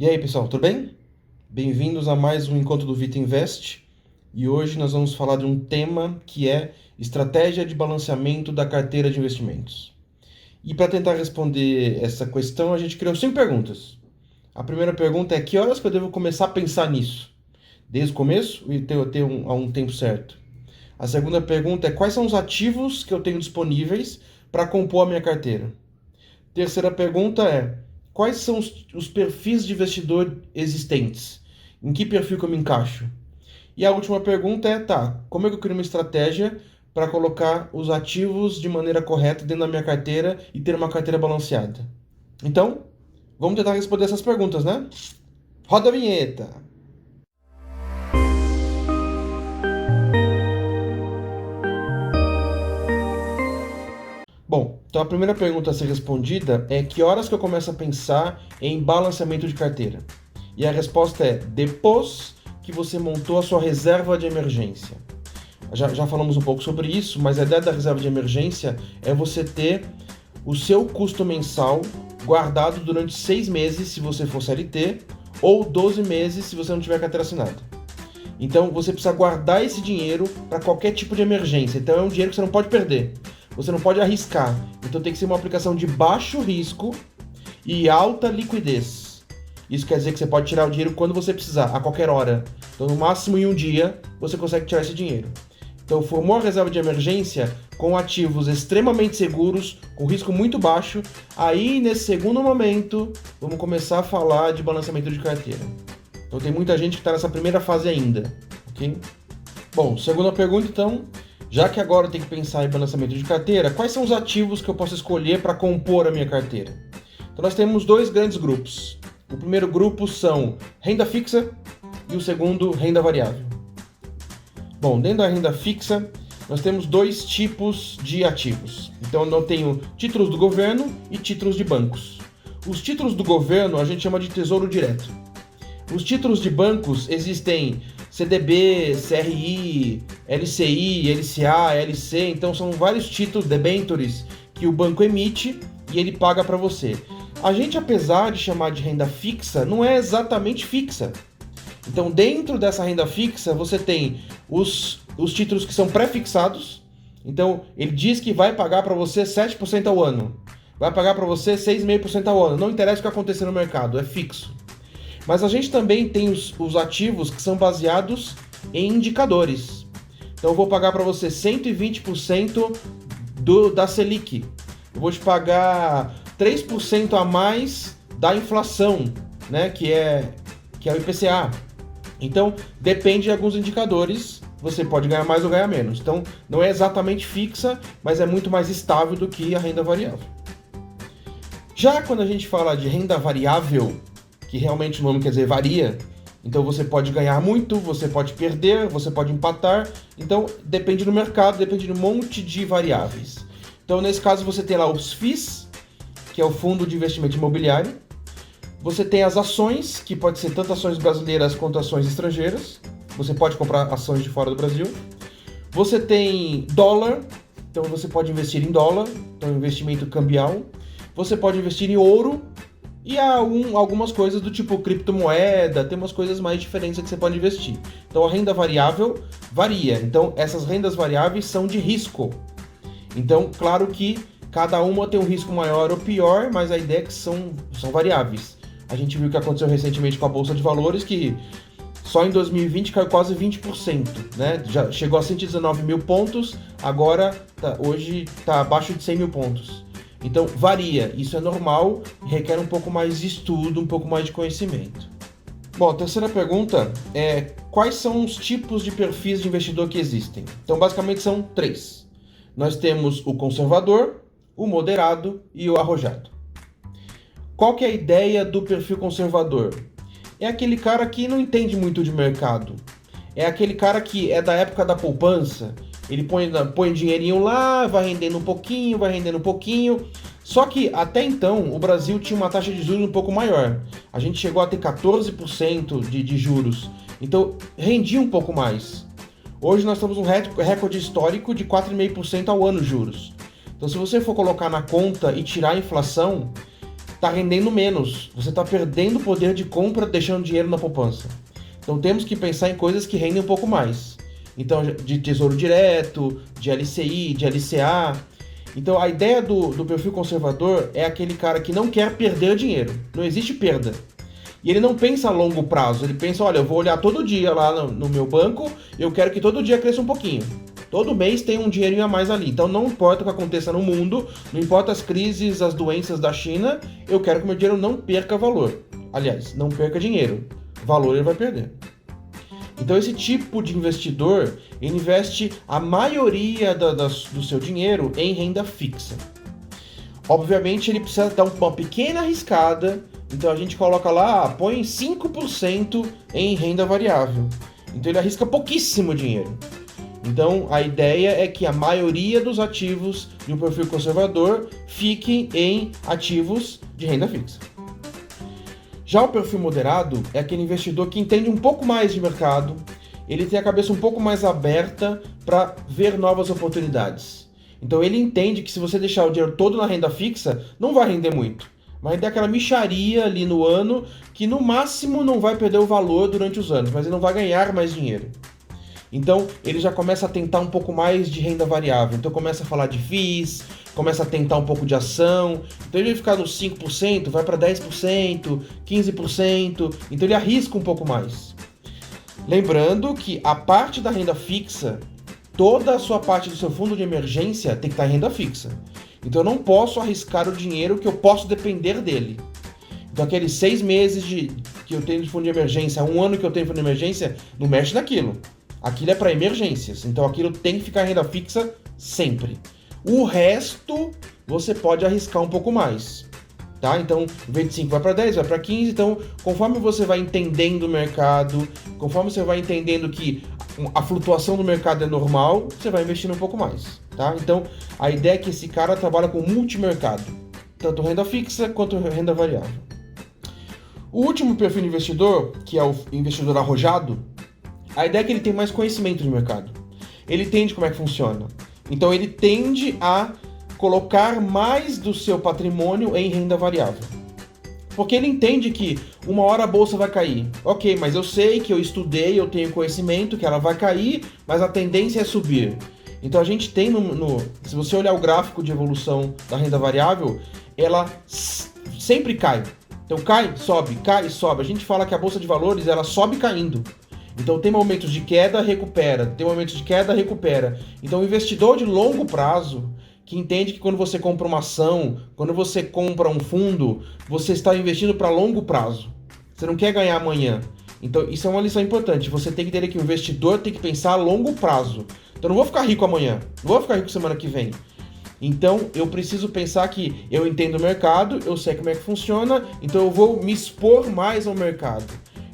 E aí, pessoal, tudo bem? Bem-vindos a mais um encontro do Vita Invest. E hoje nós vamos falar de um tema que é estratégia de balanceamento da carteira de investimentos. E para tentar responder essa questão, a gente criou 5 perguntas. A primeira pergunta é: que horas que eu devo começar a pensar nisso? Desde o começo ou ter um tempo certo? A segunda pergunta é: quais são os ativos que eu tenho disponíveis para compor a minha carteira? Terceira pergunta é: quais são os perfis de investidor existentes? Em que perfil que eu me encaixo? E a última pergunta é: tá, como é que eu crio uma estratégia para colocar os ativos de maneira correta dentro da minha carteira e ter uma carteira balanceada? Então, vamos tentar responder essas perguntas, né? Roda a vinheta! Bom, então a primeira pergunta a ser respondida é: que horas que eu começo a pensar em balanceamento de carteira? E a resposta é: depois que você montou a sua reserva de emergência. Já falamos um pouco sobre isso, mas a ideia da reserva de emergência é você ter o seu custo mensal guardado durante 6 meses, se você for CLT, ou 12 meses, se você não tiver carteira assinada. Então, você precisa guardar esse dinheiro para qualquer tipo de emergência. Então, é um dinheiro que você não pode perder. Você não pode arriscar. Então, tem que ser uma aplicação de baixo risco e alta liquidez. Isso quer dizer que você pode tirar o dinheiro quando você precisar, a qualquer hora. Então, no máximo em um dia, você consegue tirar esse dinheiro. Então, formou a reserva de emergência com ativos extremamente seguros, com risco muito baixo. Aí, nesse segundo momento, vamos começar a falar de balanceamento de carteira. Então, tem muita gente que está nessa primeira fase ainda, ok? Bom, segunda pergunta, então. Já que agora eu tenho que pensar em balanceamento de carteira, quais são os ativos que eu posso escolher para compor a minha carteira? Então, nós temos dois grandes grupos. O primeiro grupo são renda fixa e o segundo, renda variável. Bom, dentro da renda fixa, nós temos dois tipos de ativos. Então, eu tenho títulos do governo e títulos de bancos. Os títulos do governo a gente chama de tesouro direto. Os títulos de bancos existem CDB, CRI, LCI, LCA, LC, então são vários títulos, debentures, que o banco emite e ele paga para você. A gente, apesar de chamar de renda fixa, não é exatamente fixa. Então, dentro dessa renda fixa, você tem os títulos que são pré-fixados. Então, ele diz que vai pagar para você 7% ao ano. Vai pagar para você 6,5% ao ano. Não interessa o que acontecer no mercado, é fixo. Mas a gente também tem os ativos que são baseados em indicadores. Então, eu vou pagar para você 120% da Selic. Eu vou te pagar 3% a mais da inflação, né, que é o IPCA. Então, depende de alguns indicadores, você pode ganhar mais ou ganhar menos. Então, não é exatamente fixa, mas é muito mais estável do que a renda variável. Já quando a gente fala de renda variável, que realmente o nome quer dizer varia, então você pode ganhar muito, você pode perder, você pode empatar. Então, depende do mercado, depende de um monte de variáveis. Então, nesse caso, você tem lá os FIIs, que é o Fundo de Investimento Imobiliário. Você tem as ações, que pode ser tanto ações brasileiras quanto ações estrangeiras. Você pode comprar ações de fora do Brasil. Você tem dólar, então você pode investir em dólar, então investimento cambial. Você pode investir em ouro e algumas coisas do tipo criptomoeda, tem umas coisas mais diferentes que você pode investir. Então a renda variável varia. Então essas rendas variáveis são de risco. Então, claro que cada uma tem um risco maior ou pior, mas a ideia é que são variáveis. A gente viu o que aconteceu recentemente com a Bolsa de Valores, que só em 2020 caiu quase 20%, né? Já chegou a 119 mil pontos, agora hoje está abaixo de 100 mil pontos. Então varia, isso é normal, requer um pouco mais de estudo, um pouco mais de conhecimento. Bom, a terceira pergunta é: quais são os tipos de perfis de investidor que existem? Então basicamente são 3. Nós temos o conservador, o moderado e o arrojado. Qual que é a ideia do perfil conservador? É aquele cara que não entende muito de mercado. É aquele cara que é da época da poupança. Ele põe dinheirinho lá, vai rendendo um pouquinho, vai rendendo um pouquinho. Só que até então o Brasil tinha uma taxa de juros um pouco maior. A gente chegou a ter 14% de juros. Então rendia um pouco mais. Hoje nós temos um recorde histórico de 4,5% ao ano juros. Então se você for colocar na conta e tirar a inflação, está rendendo menos. Você está perdendo poder de compra, deixando dinheiro na poupança. Então temos que pensar em coisas que rendem um pouco mais. Então, de tesouro direto, de LCI, de LCA. Então a ideia do perfil conservador é aquele cara que não quer perder dinheiro. Não existe perda. E ele não pensa a longo prazo. Ele pensa, olha, eu vou olhar todo dia lá no meu banco, eu quero que todo dia cresça um pouquinho. Todo mês tem um dinheirinho a mais ali. Então não importa o que aconteça no mundo, não importa as crises, as doenças da China, eu quero que meu dinheiro não perca valor. Aliás, não perca dinheiro. Valor ele vai perder. Então esse tipo de investidor, ele investe a maioria do seu dinheiro em renda fixa. Obviamente ele precisa dar uma pequena arriscada, então a gente coloca lá, põe 5% em renda variável. Então ele arrisca pouquíssimo dinheiro. Então a ideia é que a maioria dos ativos de um perfil conservador fiquem em ativos de renda fixa. Já o perfil moderado é aquele investidor que entende um pouco mais de mercado, ele tem a cabeça um pouco mais aberta para ver novas oportunidades. Então ele entende que se você deixar o dinheiro todo na renda fixa, não vai render muito. Vai render aquela mixaria ali no ano, que no máximo não vai perder o valor durante os anos, mas ele não vai ganhar mais dinheiro. Então ele já começa a tentar um pouco mais de renda variável. Então começa a falar de FIIs, começa a tentar um pouco de ação. Então ele vai ficar nos 5%, vai para 10%, 15%. Então ele arrisca um pouco mais. Lembrando que a parte da renda fixa, toda a sua parte do seu fundo de emergência tem que estar em renda fixa. Então eu não posso arriscar o dinheiro que eu posso depender dele. Então aqueles 6 meses que eu tenho de fundo de emergência, 1 ano que eu tenho de fundo de emergência, não mexe naquilo. Aquilo é para emergências, então aquilo tem que ficar em renda fixa sempre. O resto você pode arriscar um pouco mais, tá? Então, o 25 vai para 10, vai para 15, então conforme você vai entendendo o mercado, conforme você vai entendendo que a flutuação do mercado é normal, você vai investindo um pouco mais, tá? Então, a ideia é que esse cara trabalha com multimercado, tanto renda fixa quanto renda variável. O último perfil de investidor, que é o investidor arrojado, a ideia é que ele tem mais conhecimento de mercado. Ele entende como é que funciona. Então ele tende a colocar mais do seu patrimônio em renda variável. Porque ele entende que uma hora a bolsa vai cair. Ok, mas eu sei que eu estudei, eu tenho conhecimento que ela vai cair, mas a tendência é subir. Então a gente tem, se você olhar o gráfico de evolução da renda variável, ela sempre cai. Então cai, sobe, cai, sobe. A gente fala que a bolsa de valores ela sobe caindo. Então tem momentos de queda, recupera. Tem momentos de queda, recupera. Então o investidor de longo prazo, que entende que quando você compra uma ação, quando você compra um fundo, você está investindo para longo prazo. Você não quer ganhar amanhã. Então isso é uma lição importante. Você tem que entender que o investidor tem que pensar a longo prazo. Então eu não vou ficar rico amanhã, não vou ficar rico semana que vem. Então eu preciso pensar que eu entendo o mercado, eu sei como é que funciona, então eu vou me expor mais ao mercado.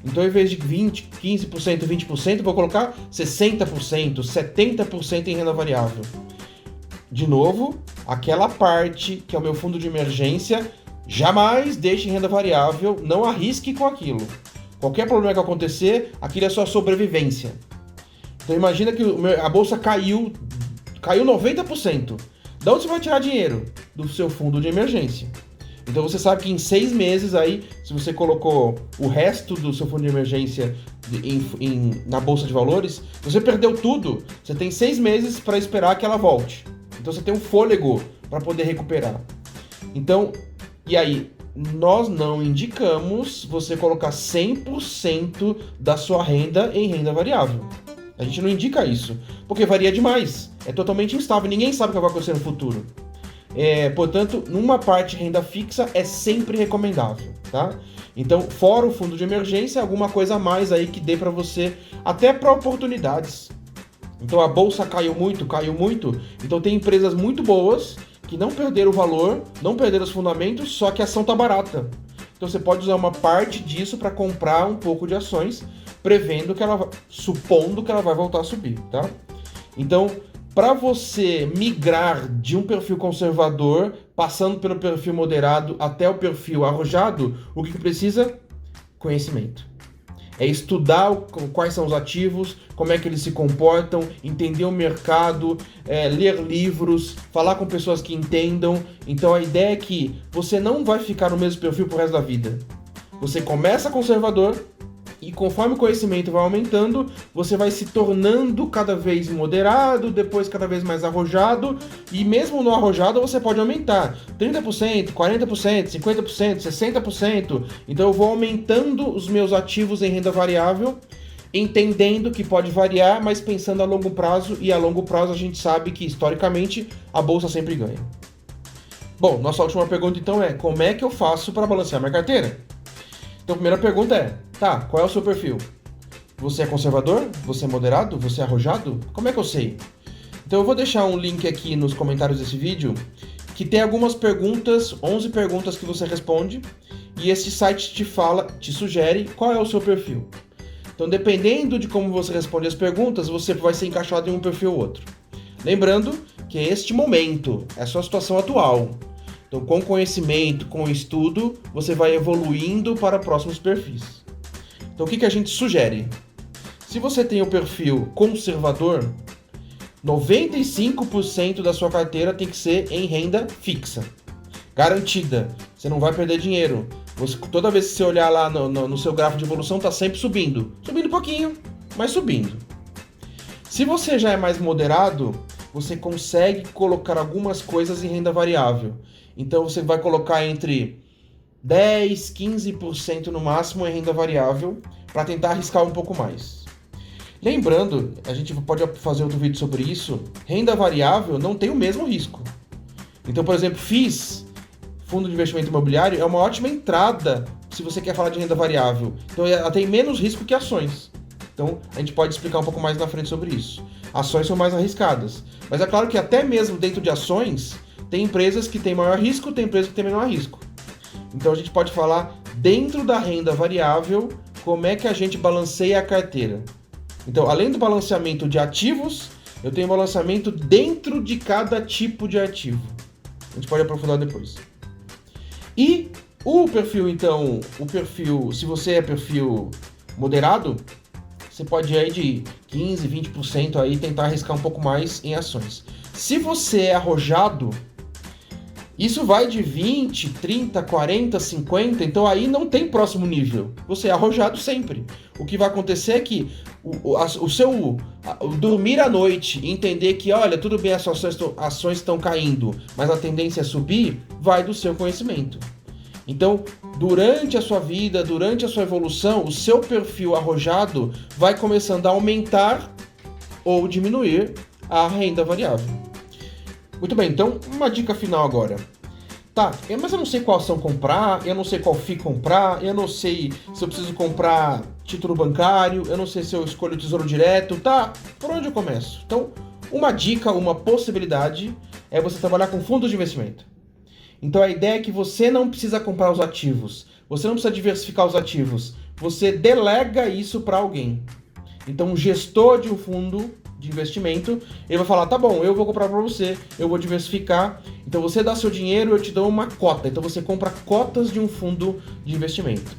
Então, em vez de 20%, 15%, 20%, eu vou colocar 60%, 70% em renda variável. De novo, aquela parte que é o meu fundo de emergência, jamais deixe em renda variável, não arrisque com aquilo. Qualquer problema que acontecer, aquilo é sua sobrevivência. Então, imagina que a bolsa caiu 90%. De onde você vai tirar dinheiro? Do seu fundo de emergência. Então você sabe que em 6 meses aí, se você colocou o resto do seu fundo de emergência na bolsa de valores, você perdeu tudo. Você tem 6 meses para esperar que ela volte. Então você tem um fôlego para poder recuperar. Então, e aí, nós não indicamos você colocar 100% da sua renda em renda variável. A gente não indica isso, porque varia demais. É totalmente instável, ninguém sabe o que vai acontecer no futuro. Portanto, numa parte de renda fixa é sempre recomendável, tá? Então, fora o fundo de emergência, alguma coisa a mais aí que dê para você, até para oportunidades. Então, a bolsa caiu muito, então tem empresas muito boas que não perderam o valor, não perderam os fundamentos, só que a ação tá barata. Então, você pode usar uma parte disso para comprar um pouco de ações, supondo que ela vai voltar a subir, tá? Então, para você migrar de um perfil conservador, passando pelo perfil moderado até o perfil arrojado, o que precisa? Conhecimento. É estudar quais são os ativos, como é que eles se comportam, entender o mercado, ler livros, falar com pessoas que entendam. Então a ideia é que você não vai ficar no mesmo perfil pro resto da vida. Você começa conservador e conforme o conhecimento vai aumentando, você vai se tornando cada vez moderado, depois cada vez mais arrojado, e mesmo no arrojado você pode aumentar 30%, 40%, 50%, 60%. Então eu vou aumentando os meus ativos em renda variável, entendendo que pode variar, mas pensando a longo prazo, e a longo prazo a gente sabe que historicamente a bolsa sempre ganha. Bom, nossa última pergunta então é: como é que eu faço para balancear minha carteira? Então a primeira pergunta é: tá, qual é o seu perfil? Você é conservador? Você é moderado? Você é arrojado? Como é que eu sei? Então eu vou deixar um link aqui nos comentários desse vídeo que tem algumas perguntas, 11 perguntas que você responde, e esse site te sugere qual é o seu perfil. Então dependendo de como você responde as perguntas, você vai ser encaixado em um perfil ou outro. Lembrando que este momento é a sua situação atual. Então, com conhecimento, com estudo, você vai evoluindo para próximos perfis. Então, o que a gente sugere? Se você tem o perfil conservador, 95% da sua carteira tem que ser em renda fixa. Garantida. Você não vai perder dinheiro. Toda vez que você olhar lá no seu gráfico de evolução, está sempre subindo. Subindo um pouquinho, mas subindo. Se você já é mais moderado, você consegue colocar algumas coisas em renda variável. Então você vai colocar entre 10, 15% no máximo em renda variável para tentar arriscar um pouco mais. Lembrando, a gente pode fazer outro vídeo sobre isso, renda variável não tem o mesmo risco. Então, por exemplo, FIIs, Fundo de Investimento Imobiliário, é uma ótima entrada se você quer falar de renda variável. Então ela tem menos risco que ações. Então a gente pode explicar um pouco mais na frente sobre isso. Ações são mais arriscadas. Mas é claro que até mesmo dentro de ações, tem empresas que têm maior risco, tem empresas que têm menor risco. Então a gente pode falar dentro da renda variável, como é que a gente balanceia a carteira. Então, além do balanceamento de ativos, eu tenho balanceamento dentro de cada tipo de ativo. A gente pode aprofundar depois. E o perfil, então, se você é perfil moderado, você pode ir aí de 15, 20% aí tentar arriscar um pouco mais em ações. Se você é arrojado, isso vai de 20, 30, 40, 50, então aí não tem próximo nível. Você é arrojado sempre. O que vai acontecer é que o seu dormir à noite e entender que, olha, tudo bem, as ações estão caindo, mas a tendência é subir, vai do seu conhecimento. Então, durante a sua vida, durante a sua evolução, o seu perfil arrojado vai começando a aumentar ou diminuir a renda variável. Muito bem, então uma dica final agora. Tá, mas eu não sei qual ação comprar, eu não sei qual FII comprar, eu não sei se eu preciso comprar título bancário, eu não sei se eu escolho Tesouro Direto, tá? Por onde eu começo? Então, uma dica, uma possibilidade é você trabalhar com fundos de investimento. Então a ideia é que você não precisa comprar os ativos, você não precisa diversificar os ativos, você delega isso para alguém. Então um gestor de um fundo de investimento, ele vai falar, tá bom, eu vou comprar para você, eu vou diversificar, então você dá seu dinheiro, eu te dou uma cota, então você compra cotas de um fundo de investimento.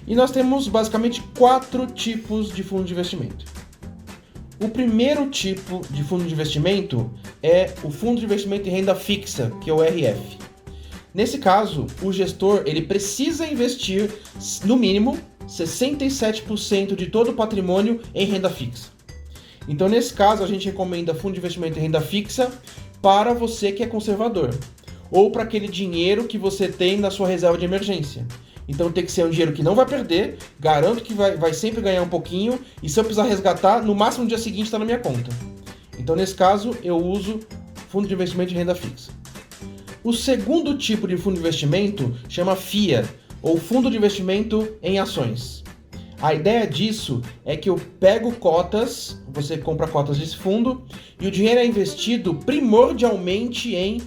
E nós temos basicamente 4 tipos de fundo de investimento. O primeiro tipo de fundo de investimento é o fundo de investimento em renda fixa, que é o RF. Nesse caso, o gestor ele precisa investir, no mínimo, 67% de todo o patrimônio em renda fixa. Então, nesse caso, a gente recomenda fundo de investimento em renda fixa para você que é conservador, ou para aquele dinheiro que você tem na sua reserva de emergência. Então, tem que ser um dinheiro que não vai perder, garanto que vai sempre ganhar um pouquinho, e se eu precisar resgatar, no máximo no dia seguinte está na minha conta. Então, nesse caso, eu uso fundo de investimento em renda fixa. O segundo tipo de fundo de investimento chama FIA, ou Fundo de Investimento em Ações. A ideia disso é que eu pego cotas, você compra cotas desse fundo, e o dinheiro é investido primordialmente em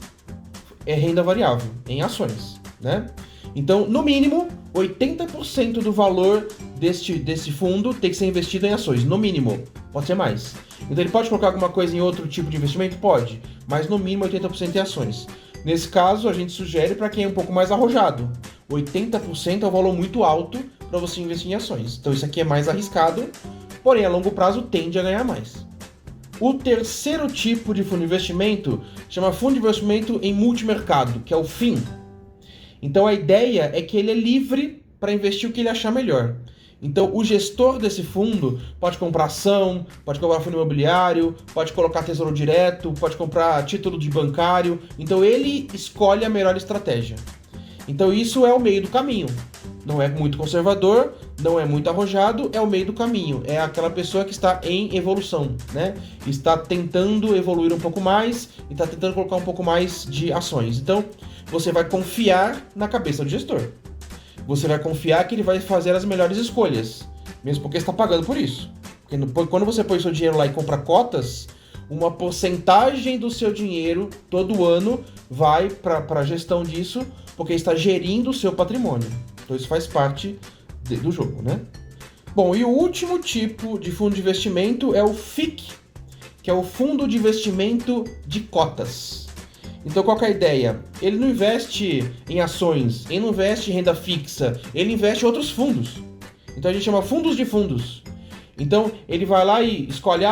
renda variável, em ações, né? Então, no mínimo, 80% do valor desse fundo tem que ser investido em ações, no mínimo, pode ser mais. Então ele pode colocar alguma coisa em outro tipo de investimento? Pode, mas no mínimo 80% em ações. Nesse caso, a gente sugere para quem é um pouco mais arrojado. 80% é um valor muito alto para você investir em ações. Então isso aqui é mais arriscado, porém a longo prazo tende a ganhar mais. O terceiro tipo de fundo de investimento chama fundo de investimento em multimercado, que é o FIM. Então a ideia é que ele é livre para investir o que ele achar melhor. Então o gestor desse fundo pode comprar ação, pode comprar fundo imobiliário, pode colocar tesouro direto, pode comprar título de bancário. Então ele escolhe a melhor estratégia. Então isso é o meio do caminho. Não é muito conservador, não é muito arrojado, é o meio do caminho. É aquela pessoa que está em evolução, né? Está tentando evoluir um pouco mais e está tentando colocar um pouco mais de ações. Então você vai confiar na cabeça do gestor. Você vai confiar que ele vai fazer as melhores escolhas, mesmo porque está pagando por isso. Porque quando você põe seu dinheiro lá e compra cotas, uma porcentagem do seu dinheiro todo ano vai para a gestão disso, porque está gerindo o seu patrimônio. Então isso faz parte do jogo, né? Bom, e o último tipo de fundo de investimento é o FIC, que é o Fundo de Investimento de Cotas. Então qual que é a ideia? Ele não investe em ações, ele não investe em renda fixa, ele investe em outros fundos. Então a gente chama fundos de fundos. Então ele vai lá e escolhe,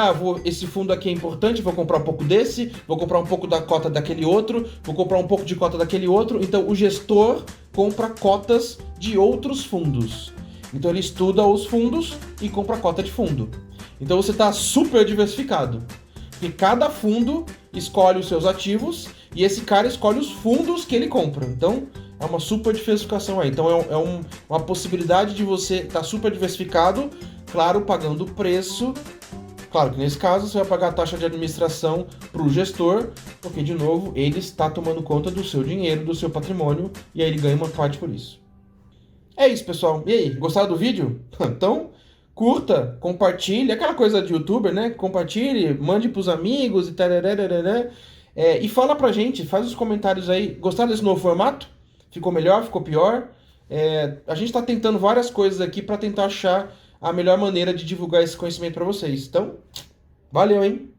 esse fundo aqui é importante, vou comprar um pouco desse, vou comprar um pouco da cota daquele outro, vou comprar um pouco de cota daquele outro. Então o gestor compra cotas de outros fundos. Então ele estuda os fundos e compra cota de fundo. Então você está super diversificado. Porque cada fundo escolhe os seus ativos e esse cara escolhe os fundos que ele compra. Então, é uma super diversificação aí. Então, uma possibilidade de você estar super diversificado, claro, pagando o preço. Claro que nesse caso você vai pagar a taxa de administração para o gestor, porque, de novo, ele está tomando conta do seu dinheiro, do seu patrimônio, e aí ele ganha uma parte por isso. É isso, pessoal. E aí, gostaram do vídeo? Então, curta, compartilhe, aquela coisa de youtuber, né? Compartilhe, mande pros amigos e tal. E fala pra gente, faz os comentários aí. Gostaram desse novo formato? Ficou melhor? Ficou pior? A gente tá tentando várias coisas aqui para tentar achar a melhor maneira de divulgar esse conhecimento para vocês. Então, valeu, hein?